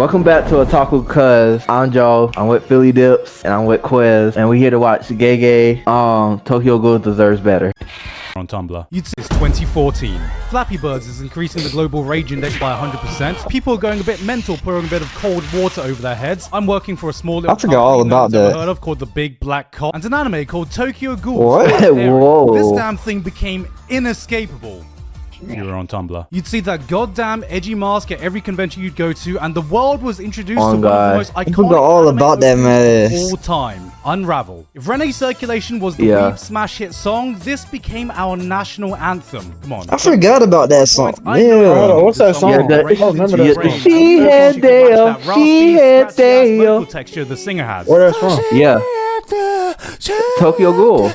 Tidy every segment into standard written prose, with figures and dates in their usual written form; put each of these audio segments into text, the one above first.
Welcome back to Otaku Cuz. I'm Joe. I'm with Philly Dips and I'm with Quiez, and we're here to watch Gigguk. Tokyo Ghoul Deserves Better. On Tumblr. You'd say it's 2014. Flappy Birds is increasing the global rage index by 100%. People are going a bit mental, pouring a bit of cold water over their heads. I'm working for a small little I forgot all about that. Heard of called the Big Black Cop, and an anime called Tokyo Ghoul. What? Whoa. This damn thing became inescapable. You were on Tumblr. You'd see that goddamn edgy mask at every convention you'd go to, and the world was introduced to one of the most iconic forgot all about that, man. of all time. Unravel. If Renee's Circulation was the weeb smash hit song, this became our national anthem. Come on. I forgot about that song. Yeah. What's that song? Yeah, that- I remember that song. She had Dale. She had Dale. Texture the singer has. Where that's from? Yeah. Tokyo Ghoul.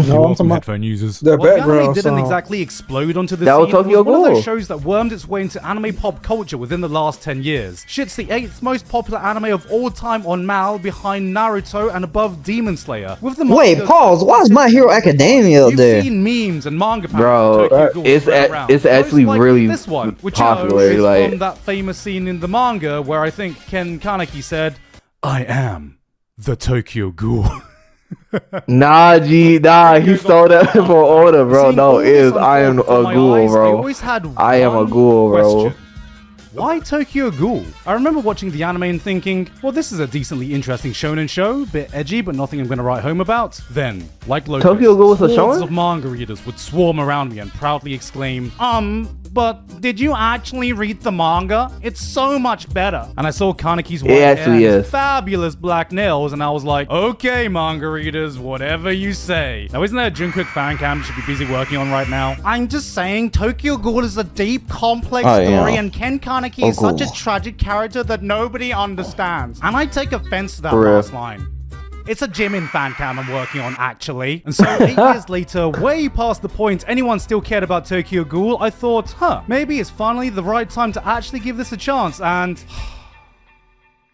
No, I'm talking about headphone users. the Well, the background anime didn't song. exactly explode onto the That was scene. It Tokyo was one of Ghoul. those shows that wormed its way into anime pop culture within the last 10 years. Shit's the 8th most popular anime of all time on MAL, behind Naruto and above Demon Slayer. With the Wait, manga- pause. Why is My Hero Academia up You've there? seen memes and manga packs Bro, of Tokyo Ghoul it's spread a- around. it's Most actually like really this one, which popular, is like- from that famous scene in the manga where I think Ken Kaneki said, "I am the Tokyo Ghoul." Nah, he stole that from Oda, bro. Seeing No, all it this is. I am unfold before a my ghoul, eyes, I bro. always had I am a one ghoul, bro. question. Why Tokyo Ghoul? I remember watching the anime and thinking, well, this is a decently interesting shonen show, bit edgy, but nothing I'm gonna write home about. Then, like Lotus, Tokyo Ghoul was a hordes shonen? of manga readers would swarm around me and proudly exclaim, but did you actually read the manga? It's so much better. And I saw Kaneki's white hair actually and his is. fabulous black nails, and I was like, okay, manga readers, whatever you say. Now, isn't there a Gigguk fan cam you should be busy working on right now? I'm just saying, Tokyo Ghoul is a deep, complex story, and Ken Kaneki is such a tragic character that nobody understands. And I take offense to that For real. last line. It's a Jimin fan cam I'm working on, actually. And so 8 years later, way past the point anyone still cared about Tokyo Ghoul, I thought, maybe it's finally the right time to actually give this a chance, and...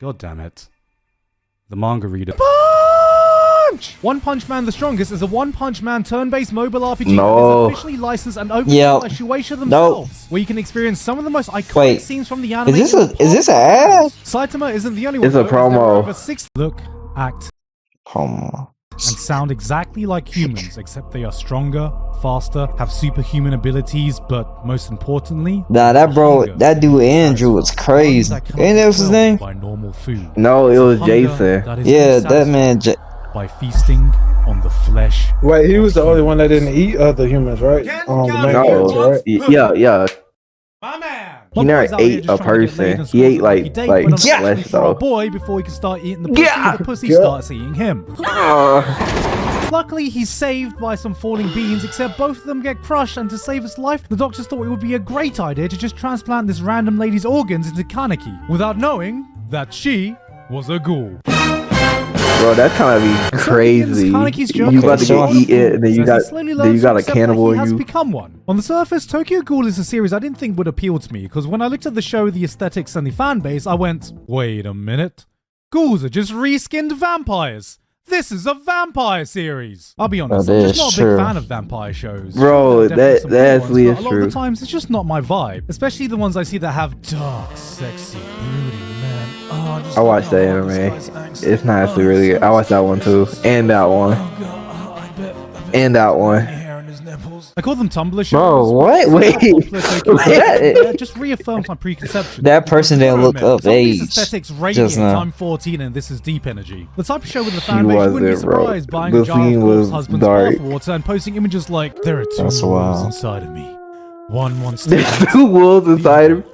God damn it. The manga reader... Punch! One Punch Man the Strongest is a One Punch Man turn-based mobile RPG No. that is officially licensed and open by Shueisha themselves, where you can experience some of the most iconic scenes from the anime. Is this an ad? Saitama isn't the only one. It's a though, as there are promo. over 6 look, act, Oh, and sound exactly like humans, except they are stronger, faster, have superhuman abilities, but most importantly, nah, that bro, hunger that dude Andrew was ones crazy. that cannot Ain't that what's his be name? by normal food. No, it was Hunger Jason. that is Yeah, only that man. satisfied by feasting on the flesh. Wait, he was the only one that didn't eat other humans, right? The main No. character, right? Yeah. My man. He never ate a person. He ate like flesh for a though. boy before he can start eating the pussy. Yeah. The pussy Yeah. starts eating him. Luckily, he's saved by some falling beans, except both of them get crushed, and to save his life, the doctors thought it would be a great idea to just transplant this random lady's organs into Kaneki, without knowing that she was a ghoul. Bro, that kind of be crazy. Kaneki's You journey about to to get the eaten, and then you got a cannibal he in has you. become one. On the surface, Tokyo Ghoul is a series I didn't think would appeal to me, because when I looked at the show, the aesthetics, and the fan base, I went, wait a minute. Ghouls are just reskinned vampires. This is a vampire series. I'll be honest, I'm just not a big fan of vampire shows. Bro, There are definitely some that good actually ones, is but a lot true. of the times, it's just not my vibe. Especially the ones I see that have dark, sexy, brooding men. Oh, just I watched that this anime. guy's angst. It's not actually really good. I watched that one too, and that one, and that one. I call them Tumblr shows. Bro, what? Wait. That just reaffirms my preconception. That person didn't look Some up of these age aesthetics radiate just now. I'm 14 and this is deep energy. The type of show with the She fan base, you wouldn't be wasn't, bro. surprised buying The a jar of scene corpse was husband's dark. bathwater and posting images like, there are two That's wolves wild. inside of me. One wants to There's eat, two wolves inside him.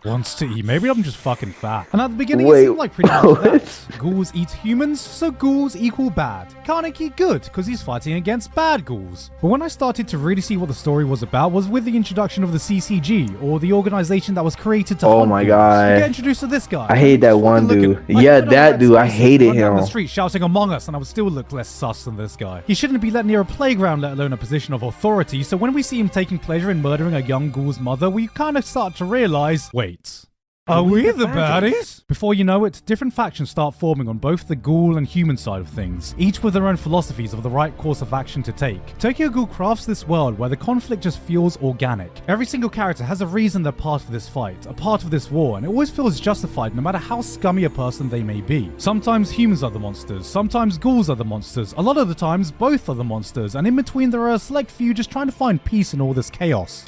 wants to eat. Maybe I'm just fucking fat. And at the beginning, Wait, it seemed like pretty much what? that. Ghouls eat humans, so ghouls equal bad. Kaneki good, because he's fighting against bad ghouls. But when I started to really see what the story was about was with the introduction of the CCG, or the organization that was created to Oh hunt my ghouls. God. You get introduced to this guy. I hate that Just one fucking dude. look at him. Yeah, could that have dude, I spaces, hated run down the him. street shouting Among Us, and I would still look less sus than this guy. He shouldn't be let near a playground, let alone a position of authority, so when we see him taking pleasure in murdering a young ghoul's mother, we kind of start to realize, wait, Are we the baddies? Before you know it, different factions start forming on both the ghoul and human side of things, each with their own philosophies of the right course of action to take. Tokyo Ghoul crafts this world where the conflict just feels organic. Every single character has a reason they're part of this fight, a part of this war, and it always feels justified no matter how scummy a person they may be. Sometimes humans are the monsters, sometimes ghouls are the monsters, a lot of the times both are the monsters, and in between there are a select few just trying to find peace in all this chaos.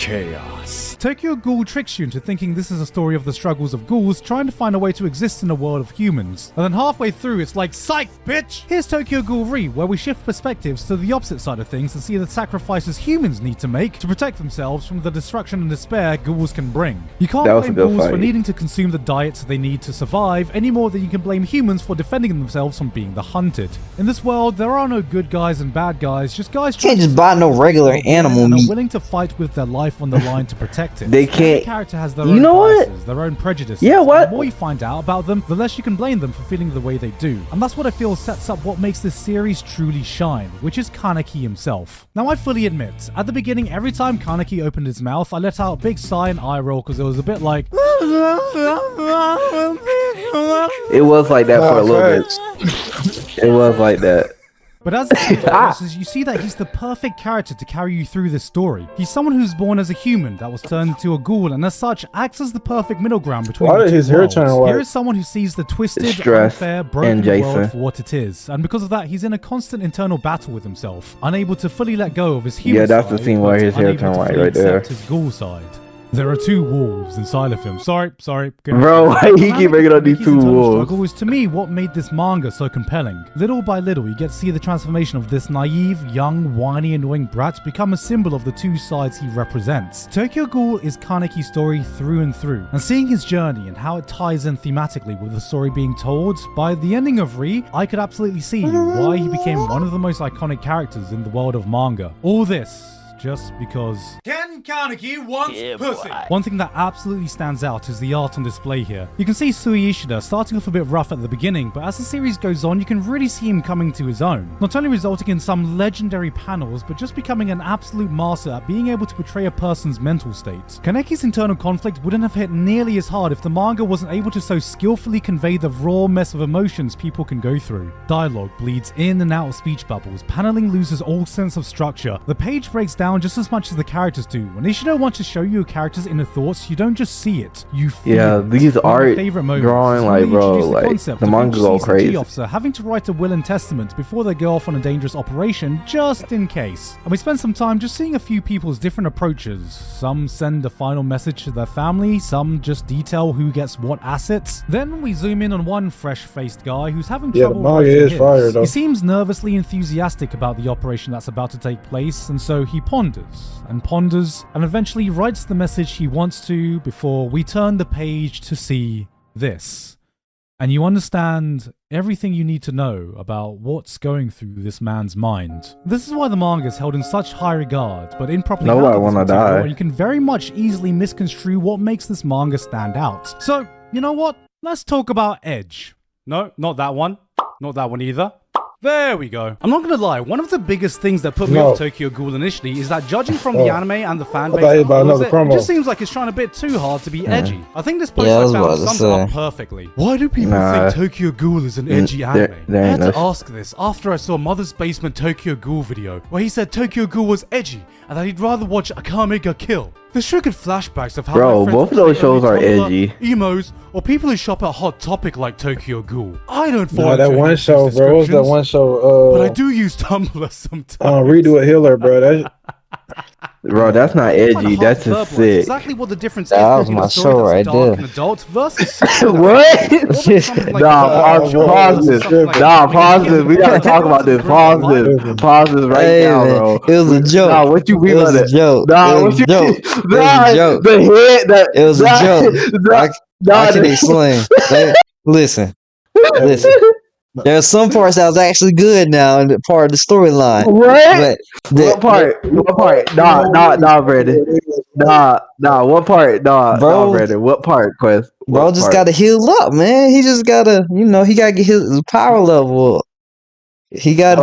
Tokyo Ghoul tricks you into thinking this is a story of the struggles of ghouls trying to find a way to exist in a world of humans. And then halfway through, it's like, psych, bitch! Here's Tokyo Ghoul Re, where we shift perspectives to the opposite side of things and see the sacrifices humans need to make to protect themselves from the destruction and despair ghouls can bring. You can't blame ghouls for needing to consume the diets they need to survive any more than you can blame humans for defending themselves from being the hunted. In this world, there are no good guys and bad guys, just guys Can't just buy no regular animal and are meat. willing to fight with their life on the line to protect it. They can't. Every character has their own biases, their own prejudices. Yeah, what? The more you find out about them, the less you can blame them for feeling the way they do. And that's what I feel sets up what makes this series truly shine, which is Kaneki himself. Now, I fully admit, at the beginning, every time Kaneki opened his mouth, I let out a big sigh and eye roll because it was a bit like... It was like that for a little bit. It was like that. But as the series progresses, you see that he's the perfect character to carry you through this story. He's someone who's born as a human that was turned into a ghoul and as such acts as the perfect middle ground between Why the did two his hair worlds. turn white? Here is someone who sees the twisted, Stress unfair, broken and world Jason. for what it is. And because of that, he's in a constant internal battle with himself, unable to fully let go of his human Yeah, that's the side, scene where but his hair unable turned to white fully right there. accept his ghoul side. There are two wolves inside of him. Sorry. Bro, why he keep bringing up these two wolves? Struggle is to me what made this manga so compelling. Little by little, you get to see the transformation of this naive, young, whiny, annoying brat become a symbol of the two sides he represents. Tokyo Ghoul is Kaneki's story through and through, and seeing his journey and how it ties in thematically with the story being told, by the ending of Re, I could absolutely see why he became one of the most iconic characters in the world of manga. All this just because Ken Kaneki wants pussy. One thing that absolutely stands out is the art on display here. You can see Sui Ishida starting off a bit rough at the beginning, but as the series goes on, you can really see him coming to his own. Not only resulting in some legendary panels, but just becoming an absolute master at being able to portray a person's mental state. Kaneki's internal conflict wouldn't have hit nearly as hard if the manga wasn't able to so skillfully convey the raw mess of emotions people can go through. Dialogue bleeds in and out of speech bubbles, paneling loses all sense of structure, the page breaks down just as much as the characters do. When Ishida wants to show you characters' inner thoughts, you don't just see it, you feel it. These art drawing, like, bro, like, the manga go crazy. Officer having to write a will and testament before they go off on a dangerous operation, just in case. And we spend some time just seeing a few people's different approaches. Some send a final message to their family, some just detail who gets what assets. Then we zoom in on one fresh-faced guy who's having trouble the manga writing is his. fire, though. He seems nervously enthusiastic about the operation that's about to take place, and so he ponders and eventually writes the message he wants to before we turn the page to see this. And you understand everything you need to know about what's going through this man's mind. This is why the manga is held in such high regard, but improperly No, I handled wanna this material, die. you can very much easily misconstrue what makes this manga stand out. So, you know what? Let's talk about Edge. No, not that one. Not that one either. There we go. I'm not gonna lie, one of the biggest things that put me off Tokyo Ghoul initially is that judging from the anime and the fan base, it just seems like it's trying a bit too hard to be edgy. I think this post I found sums it up perfectly. Why do people think Tokyo Ghoul is an edgy anime? I had to ask this after I saw Mother's Basement Tokyo Ghoul video, where he said Tokyo Ghoul was edgy and that he'd rather watch Akame ga Kill. There's triggered flashbacks of how my friends both of those shows are edgy. Emos, or people who shop at Hot Topic like Tokyo Ghoul. I don't follow Nah, that one show, bro. What was that one show? But I do use Tumblr sometimes. Redo a Healer, bro. That Bro, that's not edgy. That's just sick. Exactly what the difference That is was my between a show story right that's dark there. and adult versus What? Pause this. Pause this. We gotta talk about this. Pause this right now, bro. It was a joke. Nah, what you mean It was by a that? joke. Nah, It what was you a joke. mean? It was a joke. The head. It was a joke. I can explain. Listen. There's some parts that was actually good now and part of the storyline. What? What part? What part? Nah, Brandon. Nah, what part? Nah, Brandon. What part, Quiez? Bro just gotta heal up, man. He just gotta, he gotta get his power level up. He gotta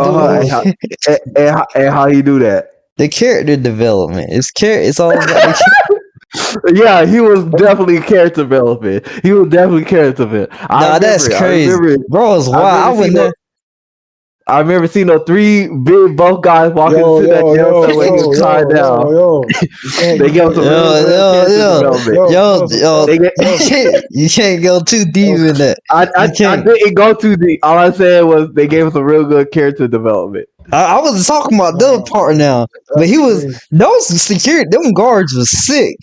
do it. And how you do that? the character development. It's all about Yeah, he was definitely character development. He was definitely character development. Nah, that's crazy. Bro, it's wild. I remember seeing those three big buff guys walking into that jail cell when he was tied down. They gave us You can't go too deep in that. I didn't go too deep. All I said was they gave us a real good character development. I wasn't talking about the other part now, but those security, them guards was sick.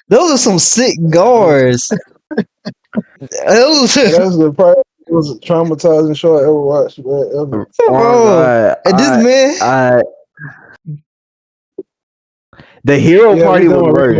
Those are some sick guards. That's the part. It was a traumatizing show I ever watched, bro. Bro, and this man. The hero party was worse.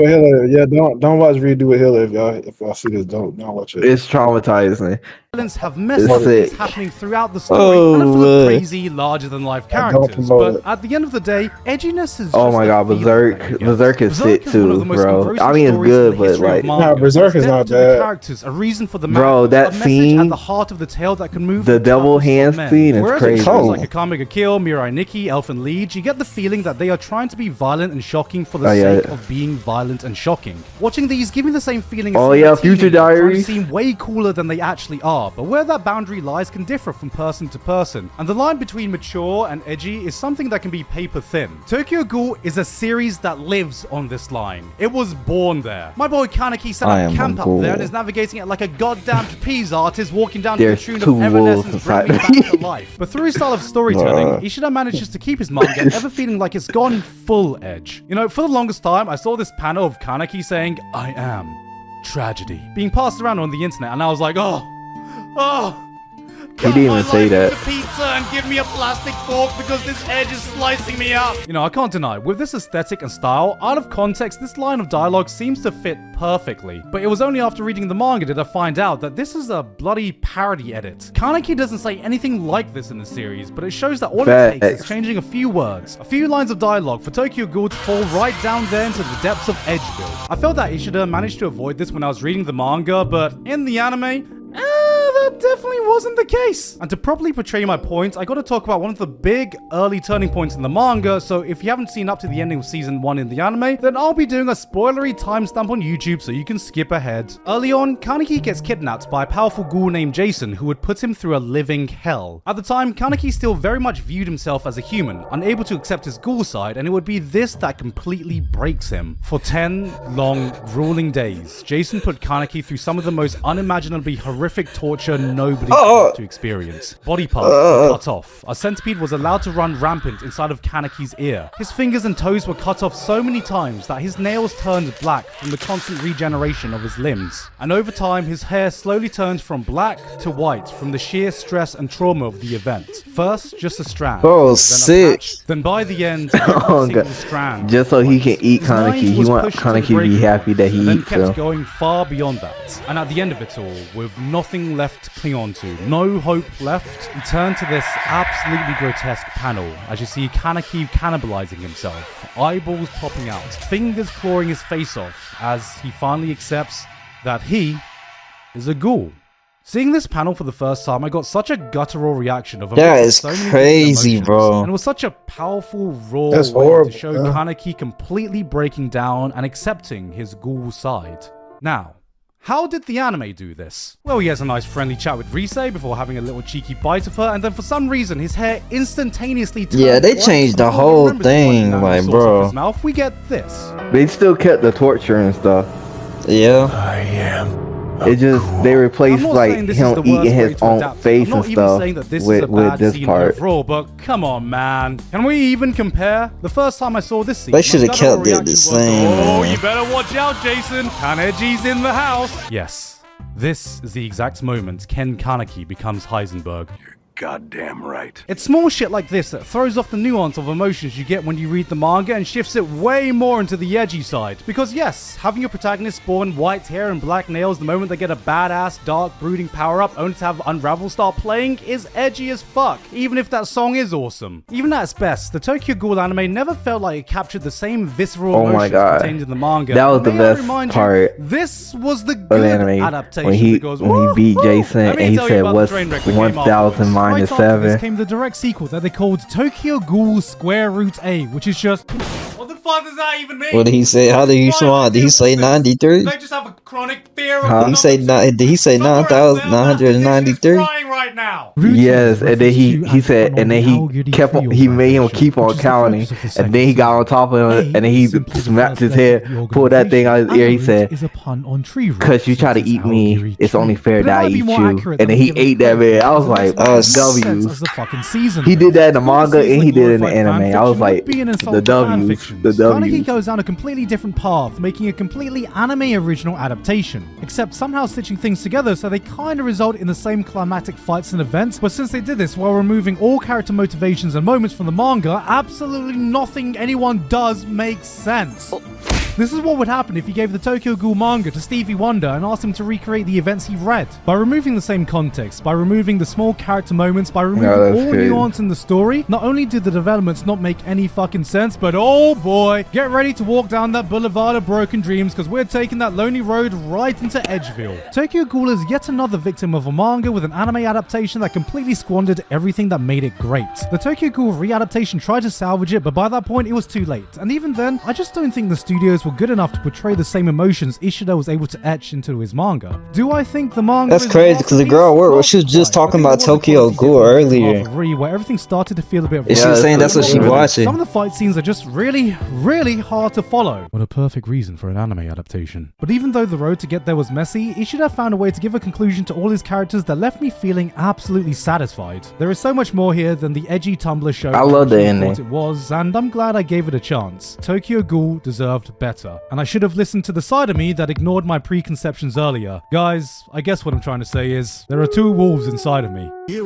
Yeah, don't watch Redo with Hitler if y'all see this. Don't watch it. It's traumatizing. Violence have messages happening throughout the story and are full of crazy, larger-than-life characters. But at the end of the day, edginess is. Oh my god, Berserk is sick too, bro. I mean, it's good, but like, nah, Berserk is not bad. Characters, a reason for the bro, that scene at the heart of the tale that can move the devil hand scene is crazy. Like Akame Kill, Mirai Nikki, Elfen Lied, you get the feeling that they are trying to be violent and shocking for the sake of being violent and shocking. Watching these give me the same feeling. Future Diaries seem way cooler than they actually are, but where that boundary lies can differ from person to person, and the line between mature and edgy is something that can be paper thin. Tokyo Ghoul is a series that lives on this line. It was born there. My boy Kaneki set up camp up there and is navigating it like a goddamn trapeze artist walking down to the tune of Evanescence Bring Me Back to Life. But through his style of storytelling, Ishida manages to keep his manga ever feeling like it's gone full edge. You know, for the longest time, I saw this panel of Kaneki saying, "I am tragedy," being passed around on the internet, and I was like, oh, he didn't even say that. Pizza and give me a plastic fork because this edge is slicing me up. You know, I can't deny, with this aesthetic and style, out of context, this line of dialogue seems to fit perfectly. But it was only after reading the manga did I find out that this is a bloody parody edit. Kaneki doesn't say anything like this in the series, but it shows that all it takes is changing a few words, a few lines of dialogue for Tokyo Ghoul to fall right down there into the depths of edge build. I felt that Ishida managed to avoid this when I was reading the manga, but in the anime, that definitely wasn't the case. And to properly portray my point, I gotta talk about one of the big early turning points in the manga, so if you haven't seen up to the ending of season 1 in the anime, then I'll be doing a spoilery timestamp on YouTube so you can skip ahead. Early on, Kaneki gets kidnapped by a powerful ghoul named Jason who would put him through a living hell. At the time, Kaneki still very much viewed himself as a human, unable to accept his ghoul side, and it would be this that completely breaks him. For 10 long, grueling days, Jason put Kaneki through some of the most unimaginably horrific torture nobody had to experience. Body parts were cut off. A centipede was allowed to run rampant inside of Kaneki's ear. His fingers and toes were cut off so many times that his nails turned black from the constant regeneration of his limbs. And over time, his hair slowly turned from black to white from the sheer stress and trauma of the event. First, just a strand. Oh, sick. Patch, then by the end, a single strand. Just so he can eat Kaneki. He wants Kaneki to be happy that he eats him. Then kept going far beyond that. And at the end of it all, with nothing left to cling on to, no hope left, he turned to this absolutely grotesque panel as you see Kaneki cannibalizing himself, eyeballs popping out, fingers clawing his face off as he finally accepts that he is a ghoul. Seeing this panel for the first time, I got such a guttural reaction of that is so crazy, bro. And it was such a powerful, raw That's way horrible, to show Kaneki completely breaking down and accepting his ghoul side. Now, how did the anime do this? Well, he has a nice friendly chat with Rise before having a little cheeky bite of her, and then for some reason his hair instantaneously turned yeah, they changed the whole thing, like, bro. His mouth, we get this. They still kept the torture and stuff. Yeah. I am. It just, they replaced like him eating his own face and stuff with this part. Overall, but come on, man. Can we even compare? The first time I saw this scene, they should have kept it the same. Oh, you better watch out, Jason. Kaneji's in the house. Yes, this is the exact moment Ken Kaneki becomes Heisenberg. Goddamn right. It's small shit like this that throws off the nuance of emotions you get when you read the manga and shifts it way more into the edgy side. Because yes, having your protagonist spawn white hair and black nails the moment they get a badass, dark, brooding power-up only to have Unravel start playing is edgy as fuck, even if that song is awesome. Even at its best, the Tokyo Ghoul anime never felt like it captured the same visceral emotions contained in the manga. That was the best part. This was the good adaptation. When he beat Jason and he said, what's 1,000 minus 7. This came the direct sequel that they called Tokyo Ghoul Square Root A, which is just, what the fuck does that even mean? What did he say? How did he respond? Did he say 93? They just have a chronic fear of Huh? Did he say did he say 9,993? crying right now. Yes, and then he said, and then he kept on, he made him keep on counting, and then he got on top of him, and then he smacked his head, pulled that thing out his ear. He said, "Cause you try to eat me, it's only fair that I eat you." And then he ate that man. I was like, W's. He did that in the manga and he did it in the anime. I was like, the W's, the Carnegie W's. goes down a completely different path, making a completely anime original adaptation, except somehow stitching things together so they kind of result in the same climactic fights and events, but since they did this while removing all character motivations and moments from the manga, absolutely nothing anyone does makes sense. This is what would happen if you gave the Tokyo Ghoul manga to Stevie Wonder and asked him to recreate the events he read. By removing the same context, by removing the small character moments, by removing all nuance in the story, not only did the developments not make any fucking sense, but oh boy, get ready to walk down that boulevard of broken dreams because we're taking that lonely road right into Edgeville. Tokyo Ghoul is yet another victim of a manga with an anime adaptation that completely squandered everything that made it great. The Tokyo Ghoul re-adaptation tried to salvage it, but by that point it was too late. And even then, I just don't think the studios were good enough to portray the same emotions Ishida was able to etch into his manga. Do I think the manga That's crazy because the girl, she was just talking about Tokyo Ghoul earlier. Where everything started to feel a bit. And she was saying that's what she watching. Some of the fight scenes are just really hard to follow. What a perfect reason for an anime adaptation. But even though the road to get there was messy, Ishida found a way to give a conclusion to all his characters that left me feeling absolutely satisfied. There is so much more here than the edgy Tumblr show I love the ending. it was, and I'm glad I gave it a chance. Tokyo Ghoul deserved better. And I should have listened to the side of me that ignored my preconceptions earlier. Guys, I guess what I'm trying to say is, there are two wolves inside of me. Yeah,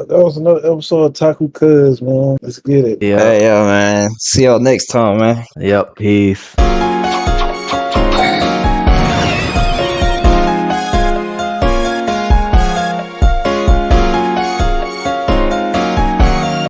that was another episode of Taku Cuz, man. Let's get it. Yeah. Hey, yo, man. See y'all next time, man. Yep. Peace.